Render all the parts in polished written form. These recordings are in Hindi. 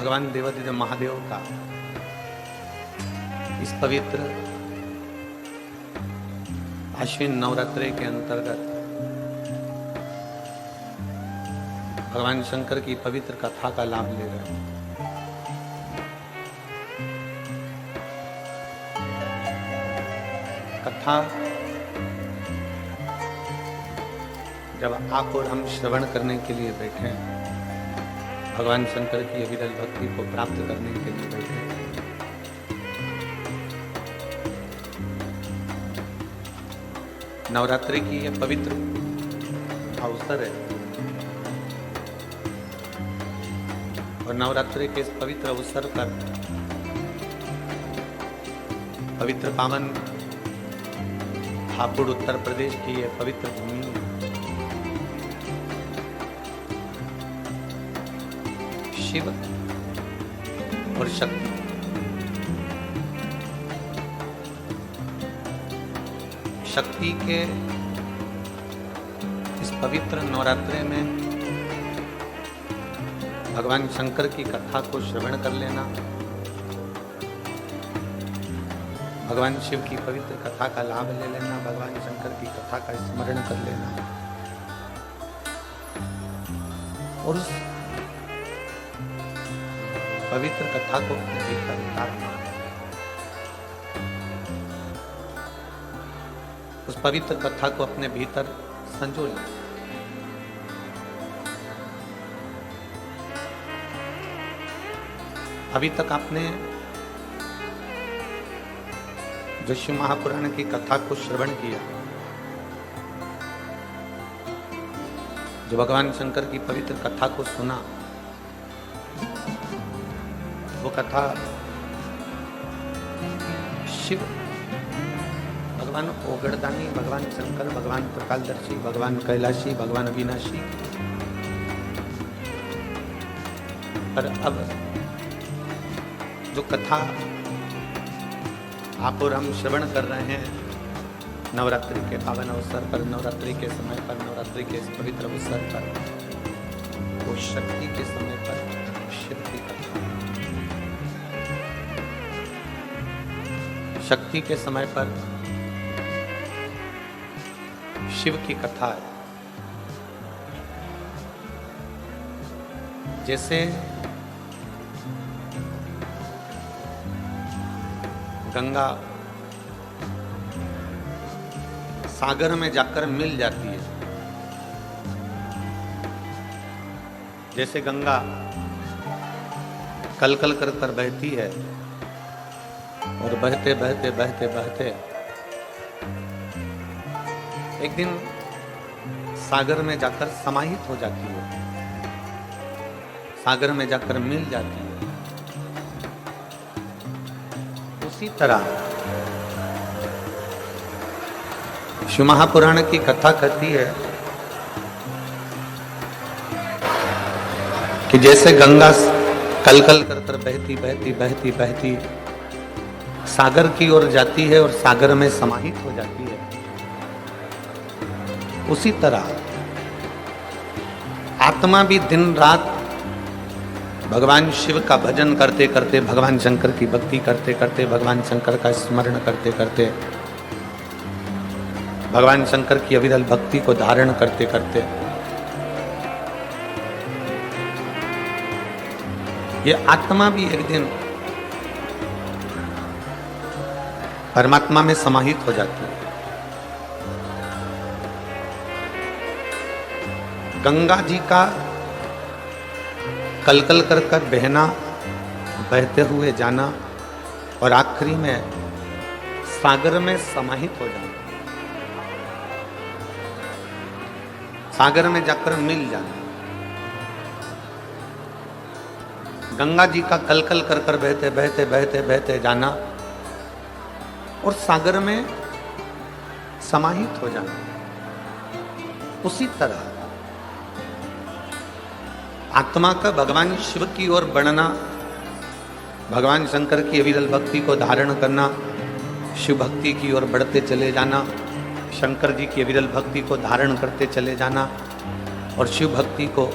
भगवान देवाधिदेव महादेव का इस पवित्र आश्विन नवरात्रि के अंतर्गत भगवान शंकर की पवित्र कथा का लाभ ले रहे हैं। कथा जब आप और हम श्रवण करने के लिए बैठे हैं, भगवान शंकर की अविरल भक्ति को प्राप्त करने के लिए बैठे हैं, नवरात्रि की यह पवित्र अवसर है और नवरात्रि के इस पवित्र अवसर पर पवित्र पावन हापुड़ उत्तर प्रदेश की यह पवित्र भूमि शिव और शक्ति शक्ति के इस पवित्र नवरात्रि में भगवान शंकर की कथा को श्रवण कर लेना, भगवान शिव की पवित्र कथा का लाभ ले लेना, भगवान शंकर की कथा का स्मरण कर लेना और उस पवित्र कथा को अपने भीतर उतारना, उस पवित्र कथा को अपने भीतर संजो लेना। अभी तक आपने जो शिव महापुराण की कथा को श्रवण किया, जो भगवान शंकर की पवित्र कथा को सुना, वो कथा शिव, भगवान ओगड़दानी, भगवान शंकर, भगवान त्रिकालदर्शी, भगवान कैलाशी, भगवान अविनाशी। पर अब जो कथा आप और हम श्रवण कर रहे हैं नवरात्रि के पावन अवसर पर, नवरात्रि के समय पर, नवरात्रि के इस पवित्र अवसर पर, वो शक्ति के समय पर शिव की कथा, शक्ति के समय पर शिव की कथा है। जैसे गंगा सागर में जाकर मिल जाती है, जैसे गंगा कल कल कर कर बहती है और बहते बहते बहते बहते एक दिन सागर में जाकर समाहित हो जाती है, सागर में जाकर मिल जाती है। उसी तरह शिव महापुराण की कथा कहती है कि जैसे गंगा कल कल कर कर बहती बहती बहती बहती सागर की ओर जाती है और सागर में समाहित हो जाती है, उसी तरह आत्मा भी दिन रात भगवान शिव का भजन करते करते, भगवान शंकर की भक्ति करते करते, भगवान शंकर का स्मरण करते करते, भगवान शंकर की अविरल भक्ति को धारण करते करते ये आत्मा भी एक दिन परमात्मा में समाहित हो जाती है। गंगा जी का कल कल कर कर बहना, बहते हुए जाना और आखिरी में सागर में समाहित हो जाना, सागर में जाकर मिल जाना। गंगा जी का कल कल कर कर बहते बहते बहते बहते जाना और सागर में समाहित हो जाना। उसी तरह आत्मा का भगवान शिव की ओर बढ़ना, भगवान शंकर की अविरल भक्ति को धारण करना, शिव भक्ति की ओर बढ़ते चले जाना, शंकर जी की अविरल भक्ति को धारण करते चले जाना और शिव भक्ति को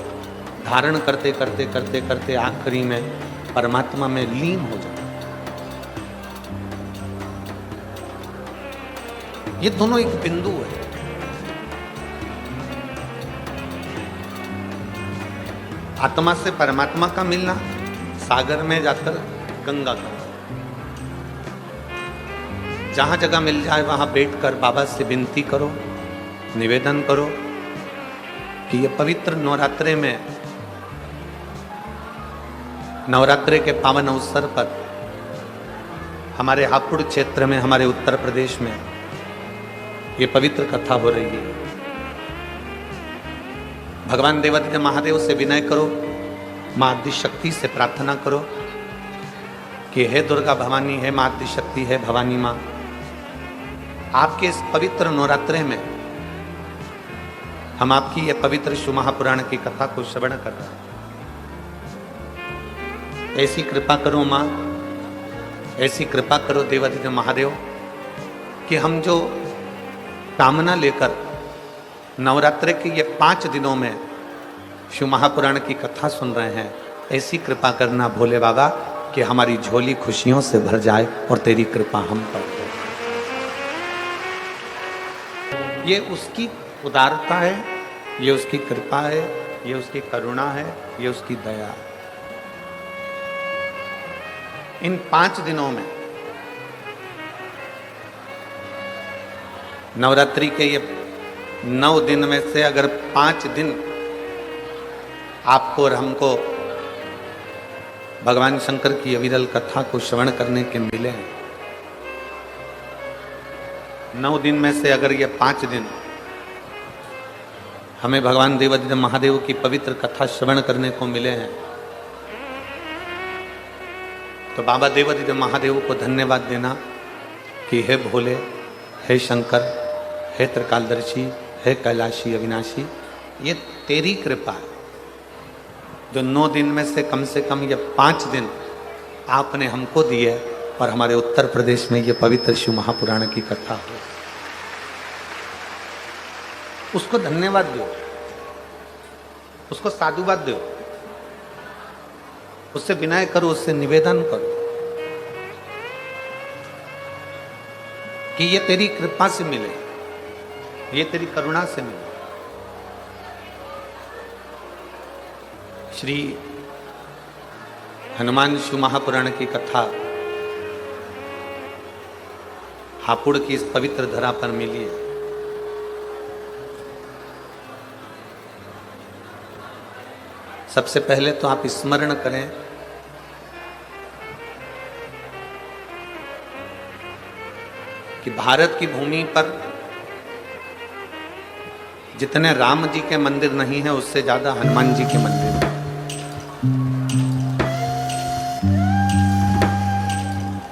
धारण करते करते करते करते आखिरी में परमात्मा में लीन हो जाओ। ये दोनों एक बिंदु है। आत्मा से परमात्मा का मिलना, सागर में जाकर गंगा का। जहां जगह मिल जाए वहां बैठकर बाबा से विनती करो, निवेदन करो कि ये पवित्र नवरात्रे में, नवरात्रे के पावन अवसर पर हमारे हापुड़ क्षेत्र में, हमारे उत्तर प्रदेश में ये पवित्र कथा हो रही है। भगवान देवादिदेव महादेव से विनय करो, मां आदिशक्ति से प्रार्थना करो कि हे दुर्गा भवानी, हे मां आदिशक्ति, हे भवानी मां, आपके इस पवित्र नवरात्रे में हम आपकी ये पवित्र शिव महापुराण की कथा को श्रवण कर रहे हैं। ऐसी कृपा करो मां, ऐसी कृपा करो देवादिदेव महादेव कि हम जो कामना लेकर नवरात्रे के ये 5 दिनों में शिव महापुराण की कथा सुन रहे हैं, ऐसी कृपा करना भोले बाबा कि हमारी झोली खुशियों से भर जाए और तेरी कृपा हम पर हो। ये उसकी उदारता है, ये उसकी कृपा है, ये उसकी करुणा है, ये उसकी दया है। इन 5 दिनों में, नवरात्रि के ये 9 दिन में से अगर 5 दिन आपको और हमको भगवान शंकर की अविरल कथा को श्रवण करने के मिले हैं, 9 दिन में से अगर ये 5 दिन हमें भगवान देवादिदेव महादेव की पवित्र कथा श्रवण करने को मिले हैं, तो बाबा देवादिदेव महादेव को धन्यवाद देना कि हे भोले, हे शंकर, हे त्रिकालदर्शी, हे कैलाशी अविनाशी, ये तेरी कृपा है जो 9 दिन में से कम ये 5 दिन आपने हमको दिए और हमारे उत्तर प्रदेश में ये पवित्र शिव महापुराण की कथा हो। उसको धन्यवाद दो, उसको साधुवाद दो, उससे विनय करो, उससे निवेदन करो कि ये तेरी कृपा से मिले, ये तेरी करुणा से मिले। श्री हनुमान शिव महापुराण की कथा हापुड़ की इस पवित्र धरा पर मिली है। सबसे पहले तो आप स्मरण करें कि भारत की भूमि पर जितने राम जी के मंदिर नहीं है, उससे ज्यादा हनुमान जी के मंदिर हैं।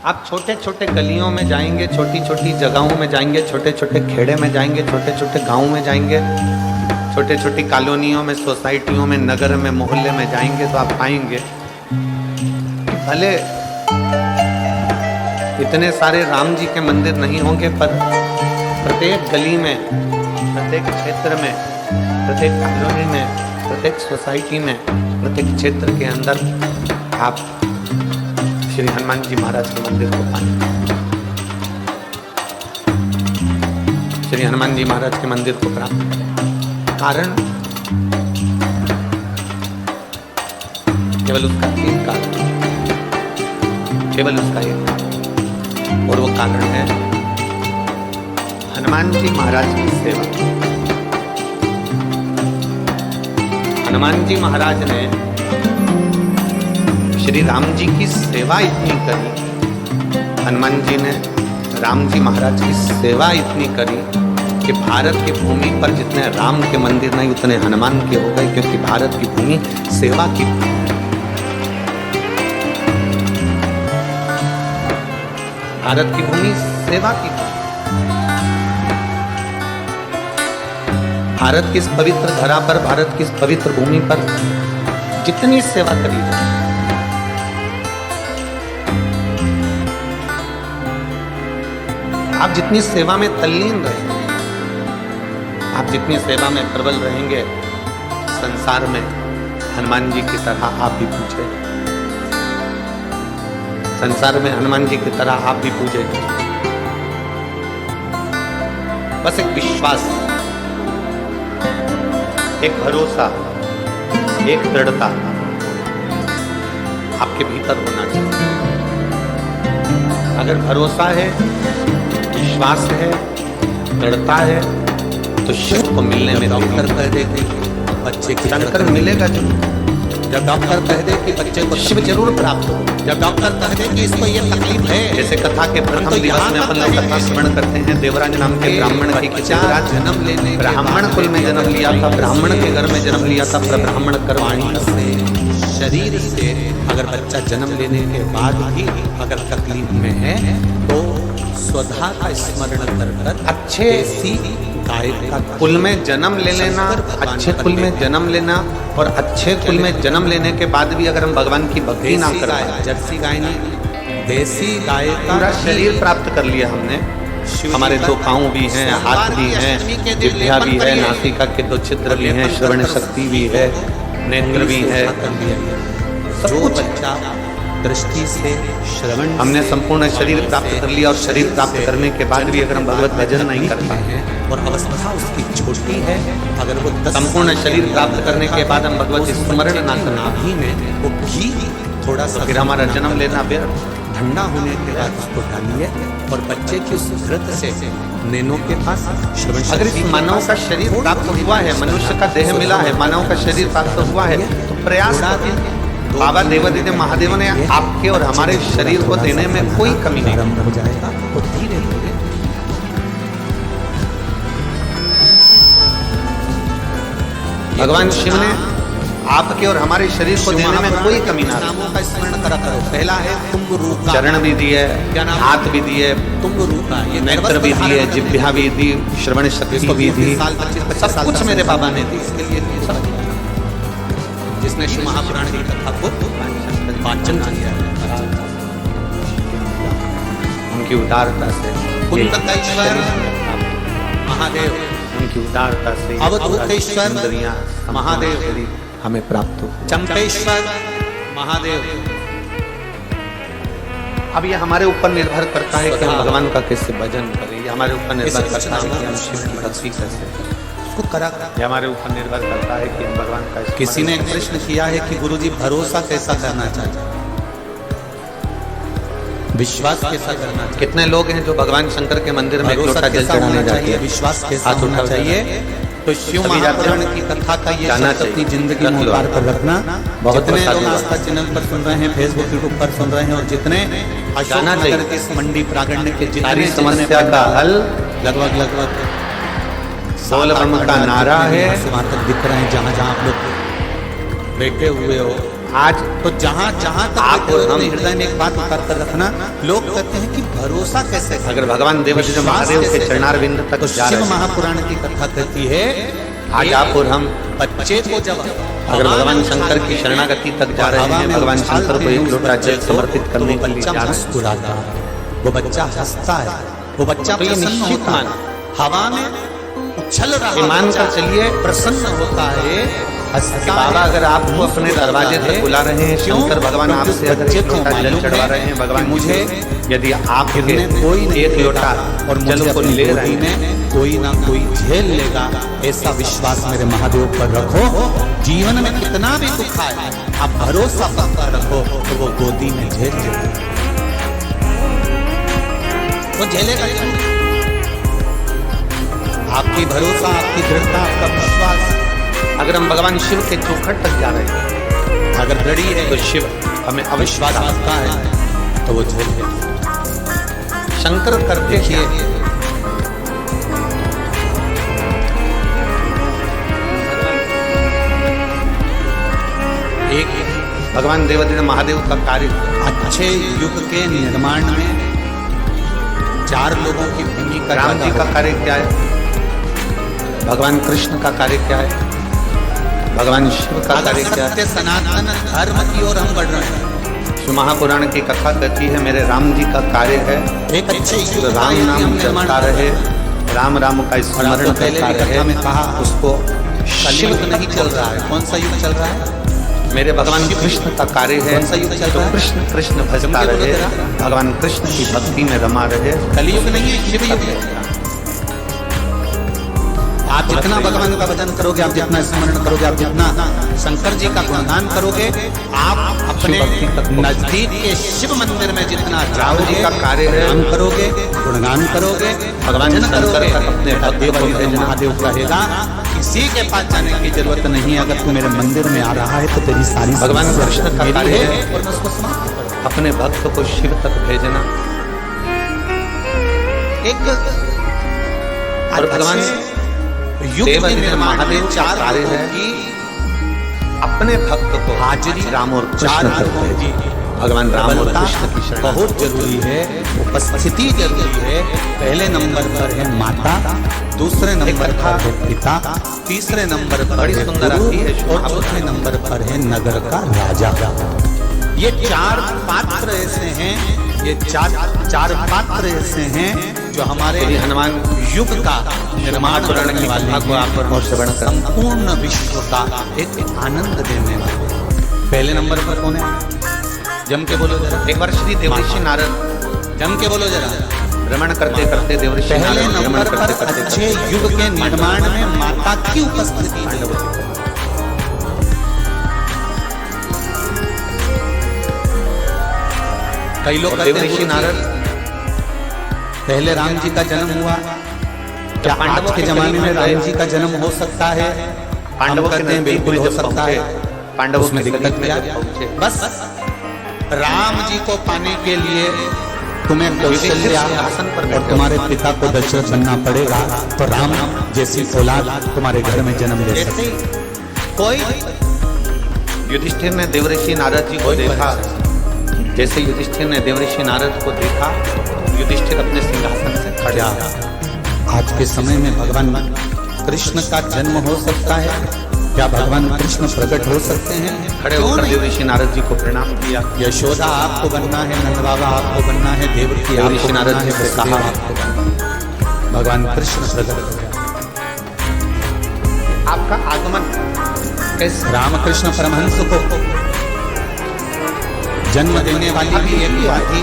आप छोटे छोटे गलियों में जाएंगे, छोटी छोटी जगहों में जाएंगे, छोटे छोटे खेड़े में जाएंगे, छोटे छोटे गांवों में जाएंगे, छोटे छोटी कॉलोनियों में, सोसाइटियों में, नगर में, मोहल्ले में जाएंगे तो आप पाएंगे कि भले इतने सारे राम जी के मंदिर नहीं होंगे, पर प्रत्येक गली में, प्रत्येक क्षेत्र में, प्रत्येक कॉलोनी में, प्रत्येक सोसाइटी में, प्रत्येक क्षेत्र के अंदर आप श्री हनुमान जी महाराज के मंदिर को पाएंगे। श्री हनुमान जी महाराज के मंदिर को प्राप्त कारण केवल उसका एक कारण, केवल उसका एक कारण, और वो कारण है हनुमान जी महाराज की सेवा। हनुमान जी महाराज ने श्री राम जी की सेवा इतनी करी, हनुमान जी ने राम जी महाराज की सेवा इतनी करी कि भारत की भूमि पर जितने राम के मंदिर नहीं, उतने हनुमान के हो गए, क्योंकि भारत की भूमि सेवा की थी। भारत की भूमि सेवा की थी। भारत की इस पवित्र धरा पर, भारत की इस पवित्र भूमि पर जितनी सेवा करी जाए, आप जितनी सेवा में तल्लीन रहेंगे, आप जितनी सेवा में प्रबल रहेंगे, संसार में हनुमान जी की तरह आप भी पूछे। संसार में हनुमान जी की तरह आप भी पूजे। बस एक विश्वास, एक भरोसा, एक दृढ़ता आपके भीतर होना चाहिए। अगर भरोसा है, विश्वास है, दृढ़ता है, तो शिव को मिलने में डॉक्टर कह दे कि बच्चे की शंकर मिलेगा जरूर। जब डॉक्टर कह दे कि बच्चे को शिव जरूर प्राप्त हो, जब डॉक्टर कह दे कि इसको ये तकलीफ है। जैसे कथा के प्रथम दिवस में अपन लोग कथा स्मरण करते हैं, देवराज नाम के ब्राह्मण की, देवराज जन्म लेने ब्राह्मण कुल में जन्म लिया था, ब्राह्मण के घर में जन्म लिया था, पर ब्राह्मण करवाणी से शरीर से अगर बच्चा जन्म लेने के बाद भी अगर तकलीफ में है तो स्वधा का स्मरण कर अच्छे गाय का कुल में जन्म ले लेना, अच्छे कुल में जन्म लेना, और अच्छे कुल में जन्म लेने के बाद भी अगर हम भगवान की भक्ति ना करें, जर्सी गाय नहीं, देसी गाय का पूरा शरीर प्राप्त कर लिया हमने। हमारे दो पाँव भी हैं, हाथ भी हैं, जिह्वा भी है, नासिका के दो छिद्र भी हैं, श्रवण शक्ति भी है, नेत्र भी है, सब कुछ बच्चा दृष्टि से श्रवण, हमने संपूर्ण शरीर प्राप्त कर लिया। और शरीर प्राप्त करने के बाद भी अगर हम भगवत भजन नहीं कर पाए हैं और अवस्था उसकी छोटी है, अगर वो संपूर्ण शरीर प्राप्त करने के बाद हम भगवत स्मरण ना करना भी में वो घी थोड़ा सा, फिर हमारा जन्म लेना व्यर्थ। ठंडा होने के बाद उसको डालिए और बच्चे की उस व्रत से नैनो के पास श्रवण। अगर इस मानव का शरीर प्राप्त हुआ है, मनुष्य का देह मिला है, मानव का शरीर प्राप्त हुआ है, तो प्रयास बाबा देवादिदेव महादेव ने आपके और हमारे शरीर को देने में कोई कमी नहीं हो जाएगा। तो धीरे धीरे भगवान शिव ने आपके और हमारे शरीर को देने में कोई कमी ना। नामों का स्मरण करा करो। पहला है तुंग रूपा, चरण भी दिए, हाथ भी दिए, तुंग रूपा, ये नेत्र भी दिए, जिह्वा भी दी, श्रवण शक्ति भी दी, सब कुछ मेरे बाबा ने दी। इसके लिए जिसने शिव महापुराण की कथा को वाचन किया, उनकी उदारता से कुंतकेश्वर महादेव, उनकी उदारता से अवधूतेश्वर महादेव हमें प्राप्त हो, चंपेश्वर महादेव। अब ये हमारे ऊपर निर्भर करता है कि हम भगवान का कैसे भजन करें, ये हमारे ऊपर निर्भर करता है कि हम शिव की भक्ति कैसे करा। ये हमारे ऊपर निर्भर करता है कि हम भगवान का। किसी ने प्रश्न किया है कि गुरुजी भरोसा कैसा करना चाहिए, विश्वास कैसा करना चाहिए। कितने लोग हैं जो भगवान शंकर के मंदिर में एक लोटा जल चढ़ाने जाते हैं, विश्वास कैसा होना चाहिए। तो शिव महापुराण की कथा का ये अपनी जिंदगी में उतार कर रखना। बहुत लोग आस्था चैनल पर सुन रहे हैं, फेसबुक यूट्यूब पर सुन रहे हैं, और जितने अशोकनगर के इस मंडी प्रागण्य के जितने समस्या का हल लगभग बोल ब्रह्म का नारा है, वहां तक दिख रहे हैं जहाँ जहाँ आप लोग बैठे हुए हो आज। तो जहाँ जहाँ तक आप हम हृदय में एक बात उतार कर रखना। लोग कहते हैं कि भरोसा कैसे, अगर भगवान देवादिदेव महादेव के चरणारविंद तक जा रहे हैं। शिव महापुराण की कथा कहती है आज आप और हम बच्चे को जब अगर भगवान शंकर की शरणागति तक जा रहे हैं, भगवान शंकर को एक लोटा जल समर्पित करने के लिए जा रहे हैं, वो बच्चा हंसता है, वो बच्चा प्रसन्न होता है, हवा में उछल रहा, मान कर चलिए प्रसन्न होता है। बाबा अगर आपको अपने दरवाजे तक बुला रहे हैं, शंकर भगवान आपसे अगर एक लोटा जल चढ़वा रहे हैं, भगवान मुझे यदि आप कोई एक लोटा और जल को ले रहे हैं, कोई ना कोई झेल लेगा, ऐसा विश्वास मेरे महादेव पर रखो। जीवन में कितना भी दुख आए, आप भरोसा पक्का रखो तो वो गोदी में झेल लेगा, वो झेलेगा। आपकी भरोसा, आपकी दृढ़ता, आपका विश्वास, अगर हम भगवान शिव के चौखट तक जा रहे हैं, अगर दृढ़ है तो शिव हमें अविश्वास आता है तो वो झेल लेते। शंकर करते हैं एक भगवान देवादिदेव महादेव का कार्य। अच्छे युग के निर्माण में 4 लोगों की भूमिका। राम जी का कार्य क्या है, भगवान कृष्ण का कार्य क्या है, भगवान शिव का कार्य क्या है। सनातन धर्म की ओर हम बढ़ रहे हैं। शिव महापुराण की कथा कहती है मेरे राम जी का कार्य है एक अच्छे राम नाम चलता रहे, राम राम का स्मरण करता रहे। में कहा उसको शिव नहीं चल रहा है। कौन सा युग चल रहा है, मेरे भगवान कृष्ण का कार्य है। तो कृष्ण कृष्ण भजता रहे, भगवान कृष्ण की भक्ति में रमा रहे। कलयुग नहीं है, शिव युग है। आप जितना भगवान का भजन करोगे, आप जितना स्मरण करोगे, आप जितना शंकर जी का गुणगान करोगे, आप अपने नजदीक के शिव मंदिर में जितना जाओगे, का कार्य है, नाम करोगे, गुणगान करोगे, भगवान शंकर का अपने भक्त महादेव कहेगा किसी के पास जाने की जरूरत नहीं है। अगर तू मेरे मंदिर में आ रहा है तो तेरी सारी भगवान कृष्ण का कार्य है और मैं उसको समाप्त करूं। अपने भक्त को शिव तक भेजना। एक और भगवान युग के निर्माण में चार कार्य है कि अपने भक्त को हाजिरी राम और चार कृष्ण लोगों की भगवान राम और कृष्ण की शरण बहुत जरूरी है, उपस्थिति जरूरी है। पहले नंबर पर है माता, दूसरे नंबर पर है पिता, तीसरे नंबर पर बड़ी है सुंदर गुरु आती है और चौथे नंबर पर है नगर का राजा। ये चार पात्र ऐसे हैं, ये चार पात्र ऐसे हैं जो हमारे हनुमान युग का निर्माण करने वाले को आप और श्रवण कर संपूर्ण विश्व का एक आनंद देने वाले। पहले नंबर पर कौन है? जम के बोलो जरा। एक बार श्री देवर्षि नारद जम के बोलो जरा। भ्रमण करते करते देवर्षि पहले नारद भ्रमण नंबर पर करते करते अच्छे युग के निर्माण में माता की उपस्थिति है। कई लोग कहते हैं देवर्षि नारद पहले राम जी का जन्म हुआ, क्या आज के जमाने में राम जी का जन्म हो सकता है? पांडवों के कहते हैं बिल्कुल हो सकता है। पांडवों उसमें में दिक्कत क्या है? बस राम जी को पाने के लिए तुम्हें कौशल्या और तुम्हारे पिता को दशरथ बनना पड़ेगा, तो राम जैसी औलाद तुम्हारे घर में जन्म ले सकती। कोई युधिष्ठिर ने देवर्षि नारद जी को देखा, जैसे युधिष्ठिर ने देवर्षि नारद को देखा, युधिष्ठिर अपने सिंहासन से खड़ा। आज के समय में भगवान कृष्ण का जन्म हो सकता है? क्या भगवान कृष्ण प्रकट हो सकते हैं? खड़े होकर देवर्षि नारद जी को प्रणाम किया। यशोदा आपको बनना है, नंद बाबा आपको बनना है, देवकी देवर्षि नारद जी से कहा भगवान कृष्ण प्रकट हो गया। आपका आगमन कैसे? रामकृष्ण परमहंस को जन्म देने वाली भी एक माँ थी,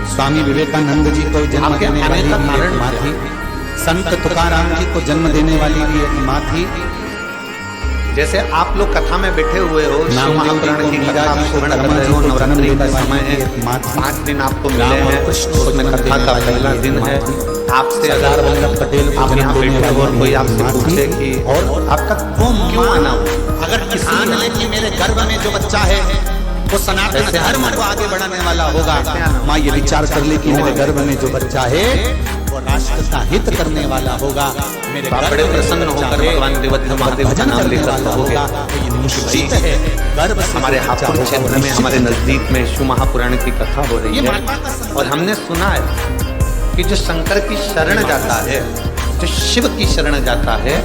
स्वामी विवेकानंद जी को जन्म देने वाली भी एक माँ थी, संत तुकाराम जी को जन्म देने वाली भी एक माँ थी। जैसे आप लोग कथा में बैठे हुए हो, शिव महापुराण की कथा में श्रवण कर रहे हो, नवरात्रि का समय है, 5 दिन आपको मिले हैं, उसमें कथा का पहला दिन है। आपसे सरदार वल्लभ पटेल आप यहाँ बैठे हो और कोई आपसे पूछे कि और आपका क्यों आना हो? अगर किसान ने कि मेरे गर्भ में जो बच्चा है वो सनातन धर्म को आगे बढ़ाने वाला होगा, माँ ये विचार कर ले कि मेरे गर्भ में जो बच्चा है वो राष्ट्र का हित करने वाला होगा। मेरे बड़े प्रसन्न होकर भगवान देवती महादेव का नाम लेकर होगा। निश्चित है गर्भ हमारे हापुड़ क्षेत्र में, हमारे नजदीक में शिव महापुराण की कथा हो रही है और हमने सुना है कि जो शंकर की शरण जाता है, जो शिव की शरण जाता है,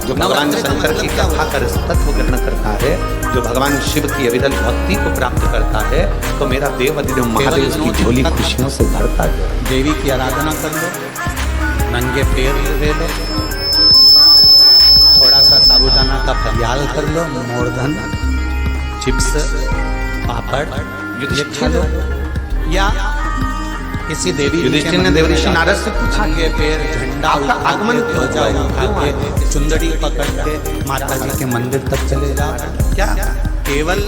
जो भगवान शंकर की कथा का तत्व ग्रहण करता है, जो भगवान शिव की अविरल भक्ति को प्राप्त करता है, तो मेरा देव अधिदेव महादेव की झोली खुशियों से भरता है। देवी की आराधना कर लो, नंगे पैर ले लो, थोड़ा सा साबूदाना का फरियाल कर लो, मोरधन, चिप्स, पापड़ ये खा लो, या किसी देवी युधिष्ठिर ने देवर्षि नारद से पूछा ये पैर झंडा आपका आगमन ध्वजा उठा के चुंदड़ी पकड़ के माता जी के मंदिर तक चले जाओ। क्या केवल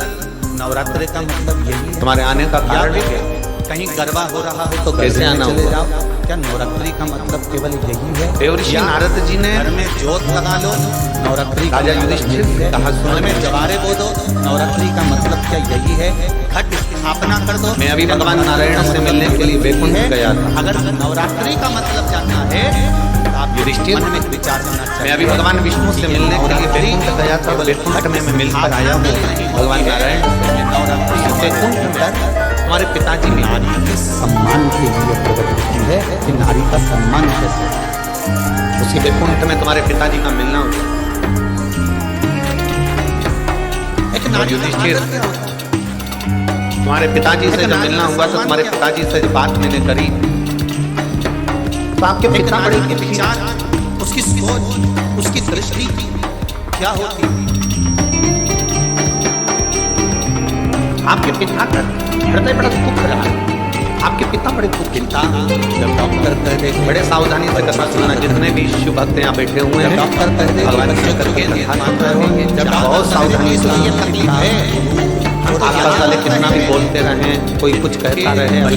नवरात्रि का मतलब यही है? तुम्हारे आने का कारण या है? कहीं गरबा हो रहा हो तो कैसे आना चले होगा? जाओ। क्या नवरात्रि का मतलब केवल यही है? देवर्षि नारद जी ने घर में जोत लगा लो, नवरात्रि राजा युधिष्ठिर से कहा, घर में जवारे बो दो, नवरात्रि का मतलब क्या यही है? घट स्थापना कर दो। मैं अभी भगवान नारायण से मिलने के लिए वैकुंठ गया था। अगर नवरात्रि का मतलब जानना है तो आप युधिष्ठिर मन में विचार करना चाहिए। मैं अभी भगवान विष्णु से मिलने के लिए वैकुंठ गया था, वैकुंठ में मैं मिलकर आया हूँ भगवान नारायण से। नवरात्रि वैकुंठ में हमारे पिताजी ने नारी के सम्मान के लिए प्रकट होती है कि नारी का सम्मान कैसे। उसी वैकुंठ में तुम्हारे पिताजी का मिलना होता। एक नारी युधिष्ठिर तुम्हारे पिताजी से जब मिलना हुआ तो तुम्हारे पिताजी से जब बात मैंने करी तो आपके पिता बड़े के विचार, उसकी सोच, उसकी दृष्टि क्या होती है? आपके पिता का हृदय बड़ा दुख रहा है, आपके पिता बड़े दुखित जब डॉक्टर कह दे बड़े सावधानी से कथा सुनना। जितने भी शिव भक्त यहाँ बैठे हुए हैं, डॉक्टर कह दे भगवान शंकर के जब बहुत सावधानी से ये तकलीफ है आसपास वाले कितना भी बोलते रहे, कोई कुछ कहता रहे, अभी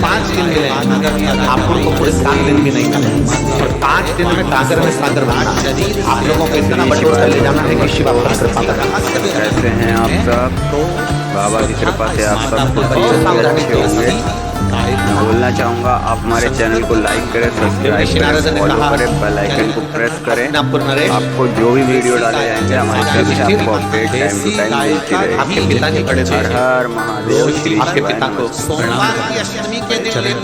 5 दिन मिले, आप लोगों को पूरे 7 दिन भी नहीं मिले, और 5 दिन में सागर में सागर बना। आप लोगों को इतना बटोर कर ले जाना है कि शिव आपको कृपा करें। कैसे हैं आप सब? बाबा की कृपा से आप सब कुछ अच्छे होंगे। मैं बोलना चाहूँगा आप हमारे चैनल को लाइक करें, सब्सक्राइब करें, फॉलो करें, बेल आइकन को प्रेस करें। आपको जो भी वीडियो डाले जाएंगे हमारे चैनल से आपको अपडेट टाइम टू टाइम मिलती रहेगी। आपके पिताजी बड़े हर हर महादेव, श्री आपके पिता को सोमवार की अष्टमी के दिन